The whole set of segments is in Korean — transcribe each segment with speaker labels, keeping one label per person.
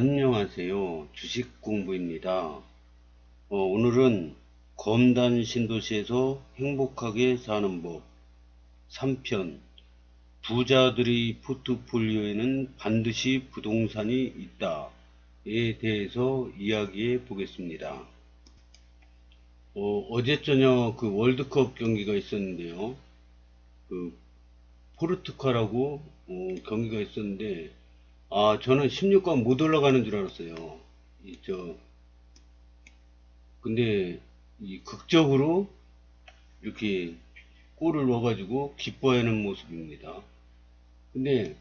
Speaker 1: 안녕하세요. 주식공부입니다. 오늘은 검단 신도시에서 행복하게 사는 법 3편 부자들의 포트폴리오에는 반드시 부동산이 있다에 대해서 이야기해 보겠습니다. 어제 저녁 그 월드컵 경기가 있었는데요. 그 포르투갈하고 경기가 있었는데 저는 16강 못 올라가는 줄 알았어요. 근데 이 극적으로 이렇게 골을 넣어가지고 기뻐하는 모습입니다. 근데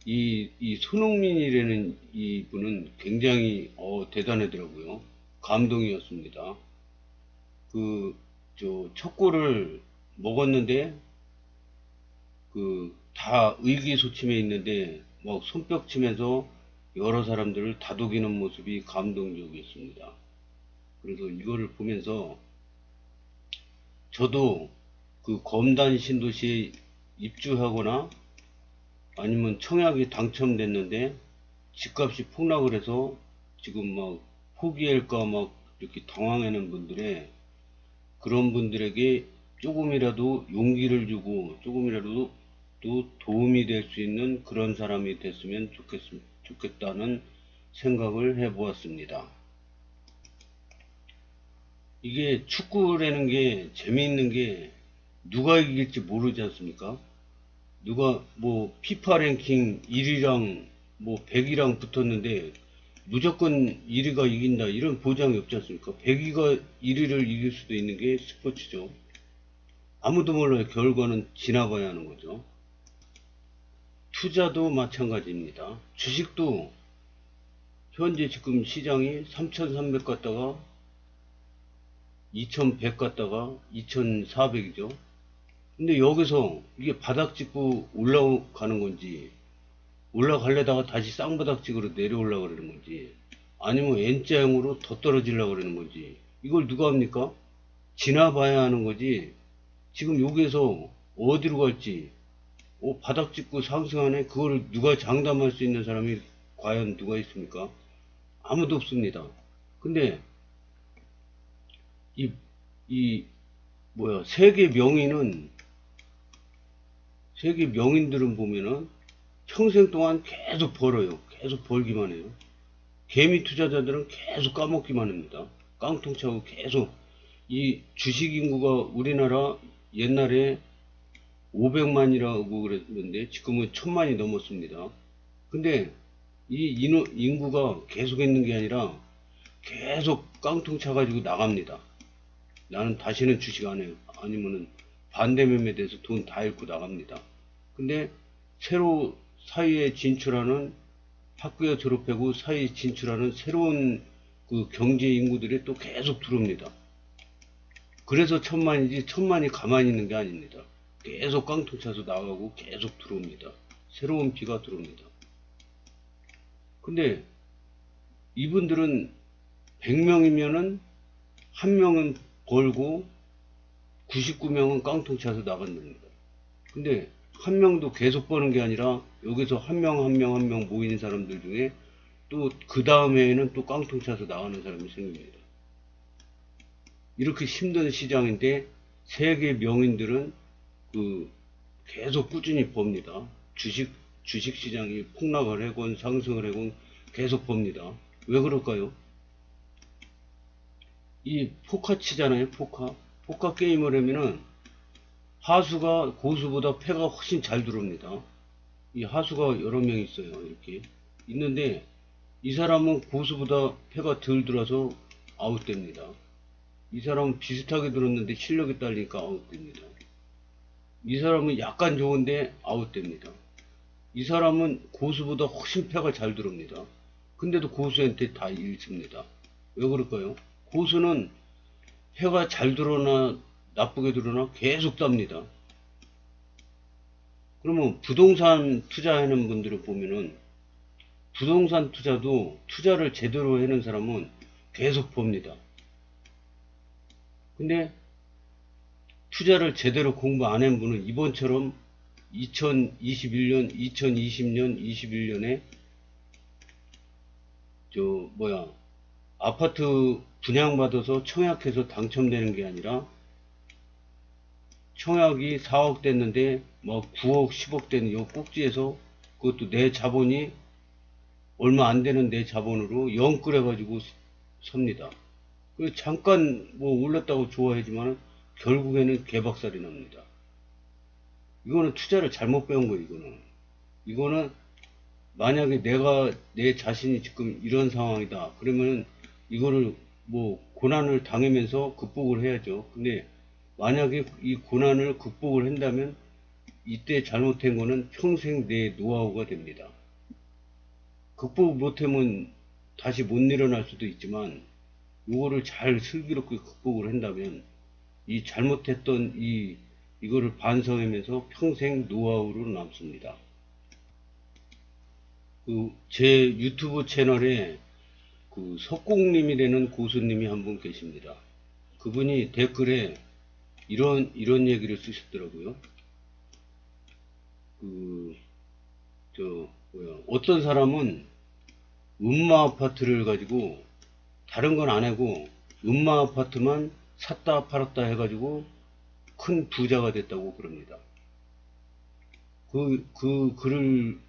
Speaker 1: 이 손흥민이라는 이분은 굉장히 대단하더라고요. 감동이었습니다. 첫 골을 먹었는데 다 의기소침해 있는데 막 손뼉 치면서 여러 사람들을 다독이는 모습이 감동적이었습니다. 그래서 이거를 보면서 저도 그 검단 신도시에 입주하거나 아니면 청약이 당첨됐는데 집값이 폭락을 해서 지금 막 포기할까 막 이렇게 당황하는 분들의 그런 분들에게 조금이라도 용기를 주고 조금이라도 또 도움이 될 수 있는 그런 사람이 됐으면 좋겠다는 생각을 해 보았습니다. 이게 축구라는 게 재미있는 게 누가 이길지 모르지 않습니까? 누가 뭐 피파 랭킹 1위랑 뭐 100위랑 붙었는데 무조건 1위가 이긴다 이런 보장이 없지 않습니까? 100위가 1위를 이길 수도 있는 게 스포츠죠. 아무도 몰라요. 결과는 지나봐야 하는 거죠. 투자도 마찬가지입니다. 주식도 현재 지금 시장이 3,300 갔다가 2,100 갔다가 2,400이죠. 근데 여기서 이게 바닥 찍고 올라가는 건지 올라가려다가 다시 쌍바닥 찍으러 내려오려고 그러는 건지 아니면 N자형으로 더 떨어지려고 그러는 건지 이걸 누가 합니까? 지나봐야 하는 거지. 지금 여기에서 어디로 갈지 바닥 찍고 상승하네 그걸 누가 장담할 수 있는 사람이 과연 누가 있습니까? 아무도 없습니다. 근데 이, 이 세계 명인들은 보면은 평생 동안 계속 벌어요. 계속 벌기만 해요. 개미 투자자들은 계속 까먹기만 합니다. 깡통차고 계속 이 주식 인구가 우리나라 옛날에 500만이라고 그랬는데 지금은 1000만이 넘었습니다. 근데 이 인구가 계속 있는 게 아니라 계속 깡통 차가지고 나갑니다. 나는 다시는 주식 안 해요. 아니면은 반대 매매돼서 돈 다 잃고 나갑니다. 근데 새로 사회에 진출하는 학교에 졸업하고 사회에 진출하는 새로운 그 경제 인구들이 또 계속 들어옵니다. 그래서 1000만이지 1000만이 가만히 있는 게 아닙니다. 계속 깡통 차서 나가고 계속 들어옵니다. 새로운 피가 들어옵니다. 근데 이분들은 100명이면은 한 명은 벌고 99명은 깡통 차서 나간답니다. 근데 한 명도 계속 버는 게 아니라 여기서 한 명 한 명 한 명 모이는 사람들 중에 또 그 다음에는 또 깡통 차서 나가는 사람이 생깁니다. 이렇게 힘든 시장인데 세계 명인들은 계속 꾸준히 법니다. 주식 시장이 폭락을 하건 상승을 하건 계속 법니다. 왜 그럴까요? 이 포카 치잖아요. 포카 게임을 하면은 하수가 고수보다 패가 훨씬 잘 들어옵니다. 이 하수가 여러 명 있어요. 이렇게 있는데 이 사람은 고수보다 패가 덜 들어서 아웃됩니다. 이 사람은 비슷하게 들었는데 실력이 딸리니까 아웃됩니다. 이 사람은 약간 좋은데 아웃됩니다. 이 사람은 고수보다 훨씬 패가 잘 들어옵니다. 근데도 고수한테 다 잃습니다. 왜 그럴까요? 고수는 패가 잘 들어오나 나쁘게 들어오나 계속 땁니다. 그러면 부동산 투자하는 분들을 보면은 부동산 투자도 투자를 제대로 하는 사람은 계속 봅니다. 근데 투자를 제대로 공부 안 한 분은 이번처럼 2021년, 2020년, 21년에 아파트 분양받아서 청약해서 당첨되는 게 아니라 청약이 4억 됐는데 막 9억 10억 되는 요 꼭지에서 그것도 내 자본이 얼마 안 되는 내 자본으로 영끌해 가지고 삽니다. 그 잠깐 뭐 올랐다고 좋아하지만 결국에는 개박살이 납니다. 이거는 투자를 잘못 배운 거예요. 이거는 만약에 내가 내 자신이 지금 이런 상황이다 그러면 이거를 뭐 고난을 당하면서 극복을 해야죠. 근데 만약에 이 고난을 극복을 한다면 이때 잘못한 거는 평생 내 노하우가 됩니다. 극복 못하면 다시 못 일어날 수도 있지만 이거를 잘 슬기롭게 극복을 한다면 이 잘못했던 이거를 반성하면서 평생 노하우로 남습니다. 제 유튜브 채널에 석공님이라는 고수님이 한 분 계십니다. 그분이 댓글에 이런 얘기를 쓰셨더라고요. 어떤 사람은 음마 아파트를 가지고 다른 건 안 하고 음마 아파트만 샀다 팔았다 해가지고 큰 부자가 됐다고 그럽니다. 그 글을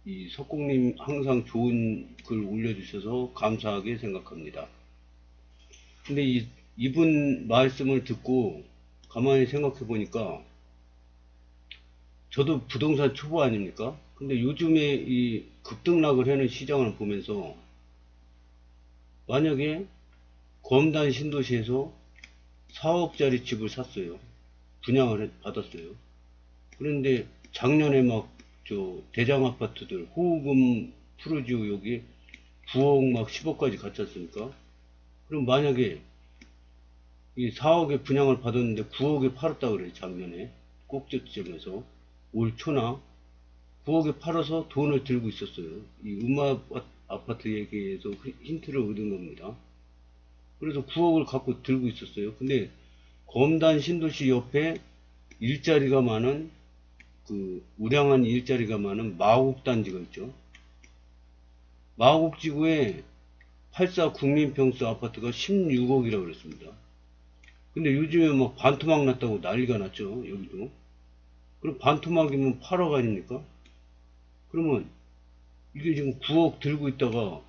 Speaker 1: 이 석공님 항상 좋은 글 올려주셔서 감사하게 생각합니다. 근데 이분 말씀을 듣고 가만히 생각해 보니까 저도 부동산 초보 아닙니까? 근데 요즘에 이 급등락을 하는 시장을 보면서 만약에 검단 신도시에서 4억짜리 집을 샀어요. 분양을 받았어요. 그런데 작년에 막 대장 아파트들 호흡음 푸르지오 여기 9억 막 10억까지 갔지 않습니까? 그럼 만약에 이 4억에 분양을 받았는데 9억에 팔았다 그래요. 작년에 꼭지점에서 올 초나 9억에 팔아서 돈을 들고 있었어요. 이 음마 아파트 얘기에서 힌트를 얻은 겁니다. 그래서 9억을 갖고 들고 있었어요. 근데 검단 신도시 옆에 일자리가 많은 우량한 일자리가 많은 마곡단지가 있죠. 마곡지구에 84 국민평수 아파트가 16억이라고 그랬습니다. 근데 요즘에 막 반토막 났다고 난리가 났죠. 여기도. 그럼 반토막이면 8억 아닙니까? 그러면 이게 지금 9억 들고 있다가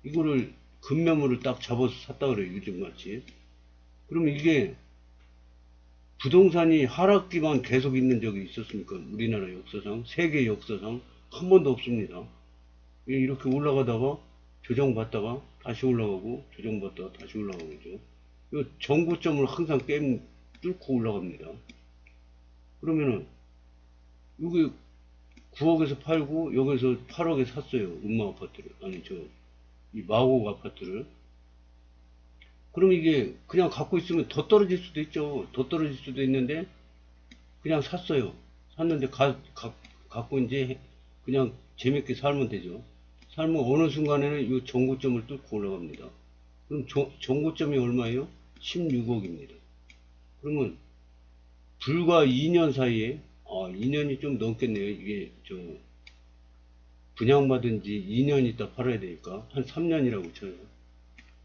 Speaker 1: 이거를 급매물을 딱 잡아서 샀다 그래요. 요즘 같이. 그러면 이게 부동산이 하락기만 계속 있는 적이 있었습니까? 우리나라 역사상, 세계 역사상 한 번도 없습니다. 이렇게 올라가다가 조정받다가 다시 올라가고 조정받다가 다시 올라가고죠. 이 정고점을 항상 뚫고 올라갑니다. 그러면은 여기 9억에서 팔고 여기서 8억에 샀어요. 음마 아파트를. 아니 이 마곡 아파트를. 그럼 이게 그냥 갖고 있으면 더 떨어질 수도 있죠. 더 떨어질 수도 있는데 그냥 샀어요. 샀는데 갖고 이제 그냥 재밌게 살면 되죠. 살면 어느 순간에는 이 정고점을 뚫고 올라갑니다. 그럼 정고점이 얼마예요? 16억입니다. 그러면 불과 2년 사이에 2년이 좀 넘겠네요. 이게 분양받은 지 2년 있다 팔아야 되니까 한 3년이라고 쳐요.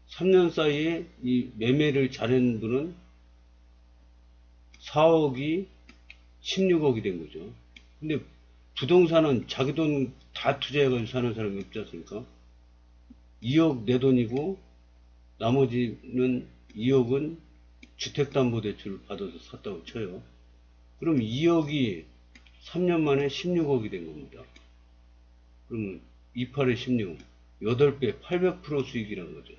Speaker 1: 3년 사이에 이 매매를 잘한 분은 4억이 16억이 된 거죠. 근데 부동산은 자기 돈 다 투자해가지고 사는 사람이 없지 않습니까? 2억 내 돈이고 나머지는 2억은 주택담보대출을 받아서 샀다고 쳐요. 그럼 2억이 3년 만에 16억이 된 겁니다. 그러면 28에 16, 8배, 800% 수익이라는 거죠.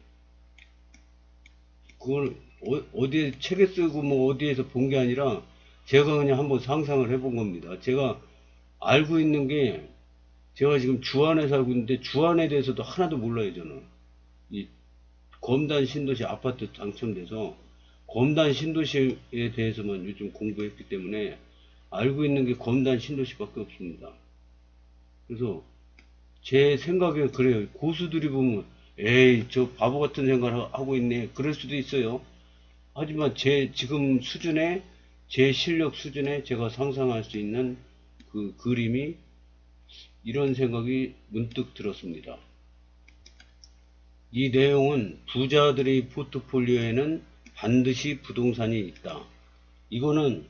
Speaker 1: 그걸 어디에 책에 쓰고 뭐 어디에서 본 게 아니라 제가 그냥 한번 상상을 해본 겁니다. 제가 알고 있는 게 제가 지금 주안에 살고 있는데 주안에 대해서도 하나도 몰라요. 저는 이 검단 신도시 아파트 당첨돼서 검단 신도시에 대해서만 요즘 공부했기 때문에 알고 있는 게 검단 신도시밖에 없습니다. 그래서 제 생각에 그래요. 고수들이 보면 에이 저 바보 같은 생각을 하고 있네 그럴 수도 있어요. 하지만 제 지금 수준에 제 실력 수준에 제가 상상할 수 있는 그 그림이 이런 생각이 문득 들었습니다. 이 내용은 부자들의 포트폴리오에는 반드시 부동산이 있다. 이거는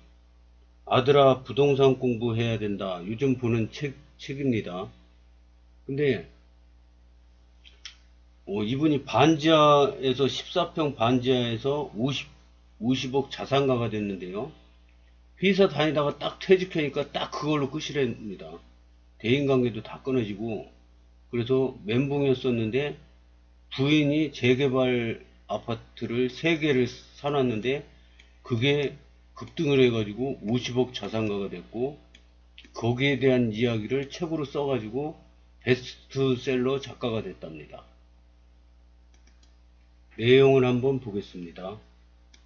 Speaker 1: 아들아 부동산 공부해야 된다. 요즘 보는 책입니다. 근데 이분이 반지하에서 14평 반지하에서 50억 자산가가 됐는데요. 회사 다니다가 딱 퇴직하니까 딱 그걸로 끝이랍니다. 대인관계도 다 끊어지고 그래서 멘붕이었었는데 부인이 재개발 아파트를 3개를 사놨는데 그게 급등을 해가지고 50억 자산가가 됐고 거기에 대한 이야기를 책으로 써가지고 베스트셀러 작가가 됐답니다. 내용을 한번 보겠습니다.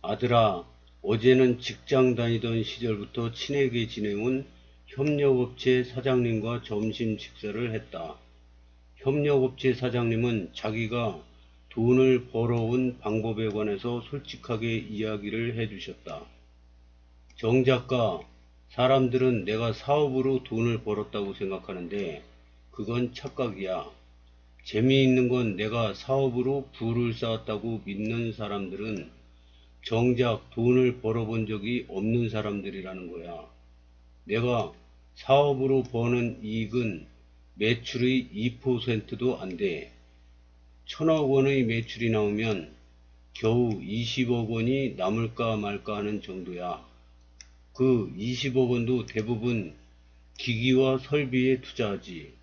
Speaker 1: 아들아, 어제는 직장 다니던 시절부터 친하게 지내온 협력업체 사장님과 점심 식사를 했다. 협력업체 사장님은 자기가 돈을 벌어온 방법에 관해서 솔직하게 이야기를 해주셨다. 정 작가, 사람들은 내가 사업으로 돈을 벌었다고 생각하는데 그건 착각이야. 재미있는 건 내가 사업으로 부를 쌓았다고 믿는 사람들은 정작 돈을 벌어본 적이 없는 사람들이라는 거야. 내가 사업으로 버는 이익은 매출의 2%도 안 돼. 1000억 원의 매출이 나오면 겨우 20억 원이 남을까 말까 하는 정도야. 그 20억 원도 대부분 기기와 설비에 투자하지.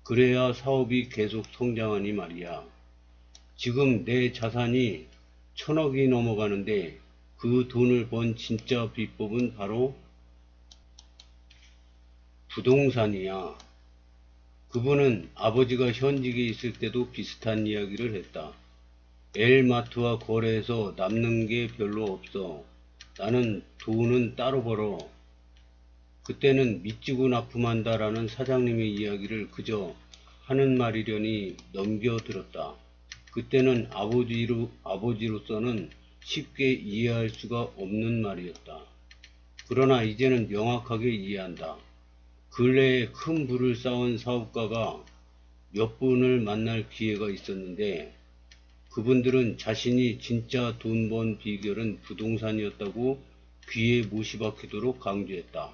Speaker 1: 그래야 사업이 계속 성장하니 말이야. 지금 내 자산이 1000억이 넘어가는데 그 돈을 번 진짜 비법은 바로 부동산이야. 그분은 아버지가 현직에 있을 때도 비슷한 이야기를 했다. 엘마트와 거래해서 남는 게 별로 없어. 나는 돈은 따로 벌어. 그때는 믿지고 납품한다라는 사장님의 이야기를 그저 하는 말이려니 넘겨들었다. 그때는 아버지로서는 쉽게 이해할 수가 없는 말이었다. 그러나 이제는 명확하게 이해한다. 근래에 큰 부를 쌓은 사업가가 몇 분을 만날 기회가 있었는데 그분들은 자신이 진짜 돈 번 비결은 부동산이었다고 귀에 못이 박히도록 강조했다.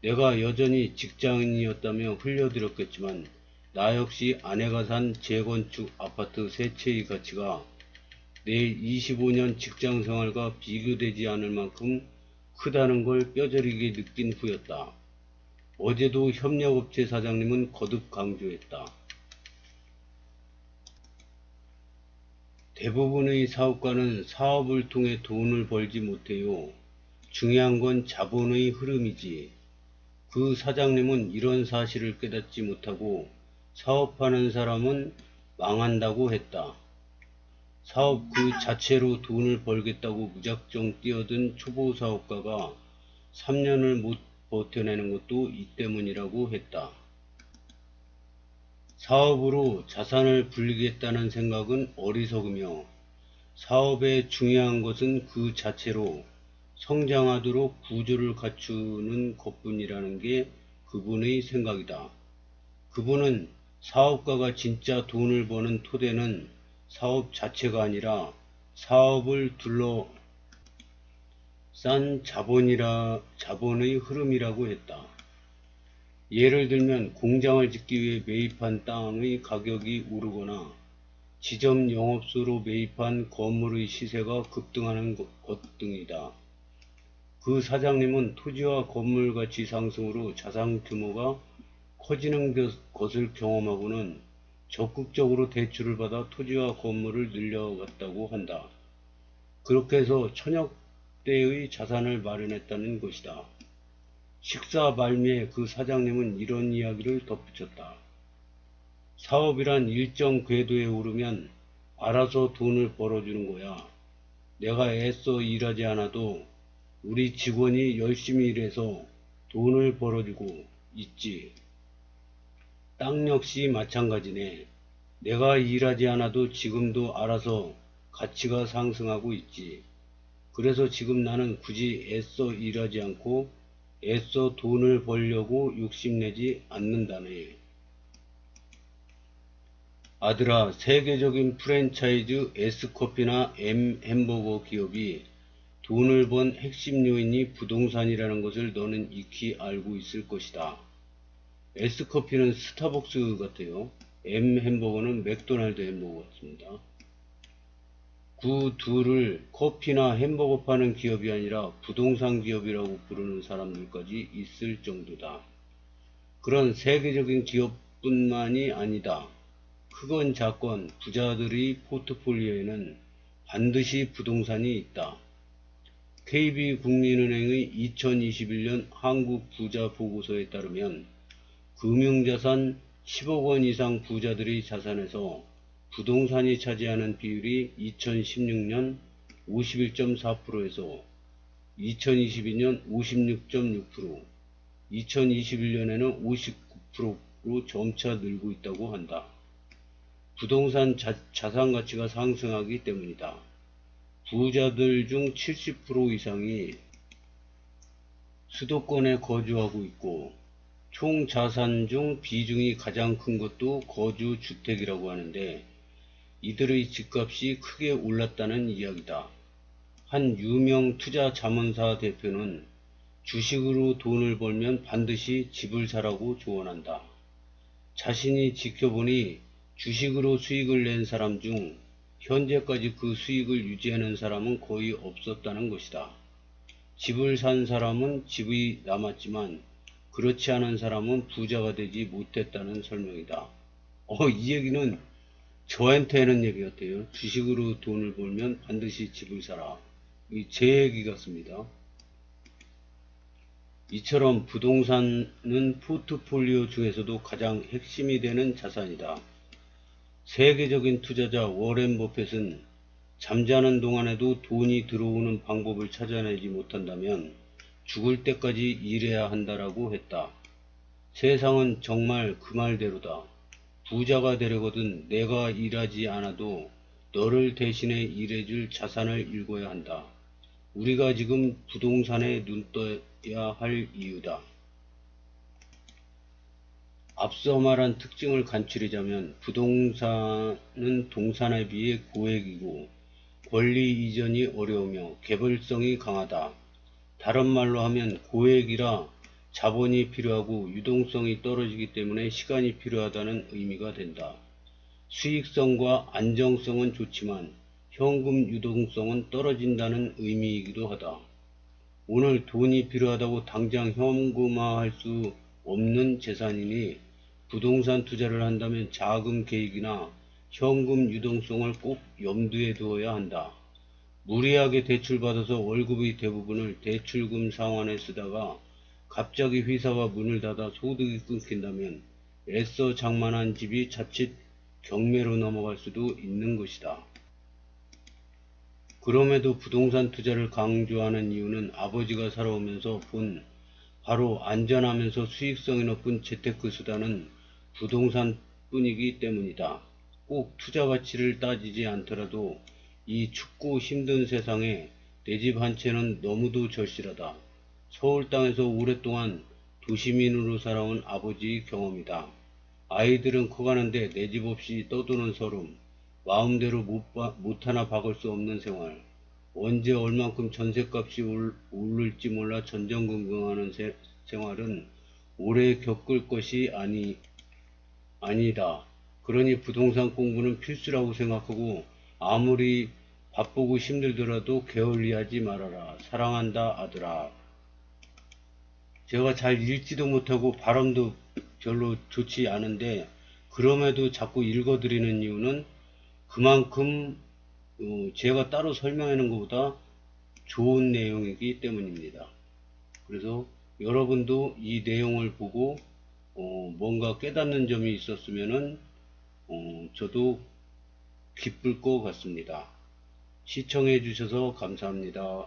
Speaker 1: 내가 여전히 직장인이었다며 흘려들었겠지만 나 역시 아내가 산 재건축 아파트 3채의 가치가 내 25년 직장생활과 비교되지 않을 만큼 크다는 걸 뼈저리게 느낀 후였다. 어제도 협력업체 사장님은 거듭 강조했다. 대부분의 사업가는 사업을 통해 돈을 벌지 못해요. 중요한 건 자본의 흐름이지. 그 사장님은 이런 사실을 깨닫지 못하고 사업하는 사람은 망한다고 했다. 사업 그 자체로 돈을 벌겠다고 무작정 뛰어든 초보 사업가가 3년을 못 버텨내는 것도 이 때문이라고 했다. 사업으로 자산을 불리겠다는 생각은 어리석으며 사업의 중요한 것은 그 자체로 성장하도록 구조를 갖추는 것뿐이라는 게 그분의 생각이다. 그분은 사업가가 진짜 돈을 버는 토대는 사업 자체가 아니라 사업을 둘러싼 자본의 흐름이라고 했다. 예를 들면 공장을 짓기 위해 매입한 땅의 가격이 오르거나 지점 영업소로 매입한 건물의 시세가 급등하는 것 등이다. 그 사장님은 토지와 건물 가치 상승으로 자산 규모가 커지는 것을 경험하고는 적극적으로 대출을 받아 토지와 건물을 늘려갔다고 한다. 그렇게 해서 1000억대의 자산을 마련했다는 것이다. 식사 말미에 그 사장님은 이런 이야기를 덧붙였다. 사업이란 일정 궤도에 오르면 알아서 돈을 벌어주는 거야. 내가 애써 일하지 않아도 우리 직원이 열심히 일해서 돈을 벌어주고 있지. 땅 역시 마찬가지네. 내가 일하지 않아도 지금도 알아서 가치가 상승하고 있지. 그래서 지금 나는 굳이 애써 일하지 않고 애써 돈을 벌려고 욕심내지 않는다네. 아들아, 세계적인 프랜차이즈 S커피나 M 햄버거 기업이 돈을 번 핵심 요인이 부동산이라는 것을 너는 익히 알고 있을 것이다. S커피는 스타벅스 같아요. M 햄버거는 맥도날드 햄버거 같습니다. 그 둘을 커피나 햄버거 파는 기업이 아니라 부동산 기업이라고 부르는 사람들까지 있을 정도다. 그런 세계적인 기업뿐만이 아니다. 크건 작건 부자들의 포트폴리오에는 반드시 부동산이 있다. KB국민은행의 2021년 한국 부자 보고서에 따르면 금융자산 10억 원 이상 부자들의 자산에서 부동산이 차지하는 비율이 2016년 51.4%에서 2022년 56.6%, 2021년에는 59%로 점차 늘고 있다고 한다. 부동산 자산 가치가 상승하기 때문이다. 부자들 중 70% 이상이 수도권에 거주하고 있고 총 자산 중 비중이 가장 큰 것도 거주 주택이라고 하는데 이들의 집값이 크게 올랐다는 이야기다. 한 유명 투자 자문사 대표는 주식으로 돈을 벌면 반드시 집을 사라고 조언한다. 자신이 지켜보니 주식으로 수익을 낸 사람 중 현재까지 그 수익을 유지하는 사람은 거의 없었다는 것이다. 집을 산 사람은 집이 남았지만 그렇지 않은 사람은 부자가 되지 못했다는 설명이다. 이 얘기는 저한테 하는 얘기 같아요. 주식으로 돈을 벌면 반드시 집을 사라. 제 얘기 같습니다. 이처럼 부동산은 포트폴리오 중에서도 가장 핵심이 되는 자산이다. 세계적인 투자자 워렌 버핏은 잠자는 동안에도 돈이 들어오는 방법을 찾아내지 못한다면 죽을 때까지 일해야 한다라고 했다. 세상은 정말 그 말대로다. 부자가 되려거든 내가 일하지 않아도 너를 대신해 일해줄 자산을 일궈야 한다. 우리가 지금 부동산에 눈 떠야 할 이유다. 앞서 말한 특징을 간추리자면 부동산은 동산에 비해 고액이고 권리 이전이 어려우며 개별성이 강하다. 다른 말로 하면 고액이라 자본이 필요하고 유동성이 떨어지기 때문에 시간이 필요하다는 의미가 된다. 수익성과 안정성은 좋지만 현금 유동성은 떨어진다는 의미이기도 하다. 오늘 돈이 필요하다고 당장 현금화할 수 없는 재산이니 부동산 투자를 한다면 자금 계획이나 현금 유동성을 꼭 염두에 두어야 한다. 무리하게 대출받아서 월급의 대부분을 대출금 상환에 쓰다가 갑자기 회사가 문을 닫아 소득이 끊긴다면 애써 장만한 집이 자칫 경매로 넘어갈 수도 있는 것이다. 그럼에도 부동산 투자를 강조하는 이유는 아버지가 살아오면서 본 바로 안전하면서 수익성이 높은 재테크 수단은 부동산 뿐이기 때문이다. 꼭 투자 가치를 따지지 않더라도 이 춥고 힘든 세상에 내 집 한 채는 너무도 절실하다. 서울 땅에서 오랫동안 도시민으로 살아온 아버지의 경험이다. 아이들은 커가는데 내 집 없이 떠도는 서름, 마음대로 못 하나 박을 수 없는 생활, 언제 얼만큼 전셋값이 오를지 몰라 전전긍긍하는 생활은 오래 겪을 것이 아니다. 그러니 부동산 공부는 필수라고 생각하고 아무리 바쁘고 힘들더라도 게을리하지 말아라. 사랑한다 아들아. 제가 잘 읽지도 못하고 발음도 별로 좋지 않은데 그럼에도 자꾸 읽어드리는 이유는 그만큼 제가 따로 설명하는 것보다 좋은 내용이기 때문입니다. 그래서 여러분도 이 내용을 보고 뭔가 깨닫는 점이 있었으면은 저도 기쁠 것 같습니다. 시청해 주셔서 감사합니다.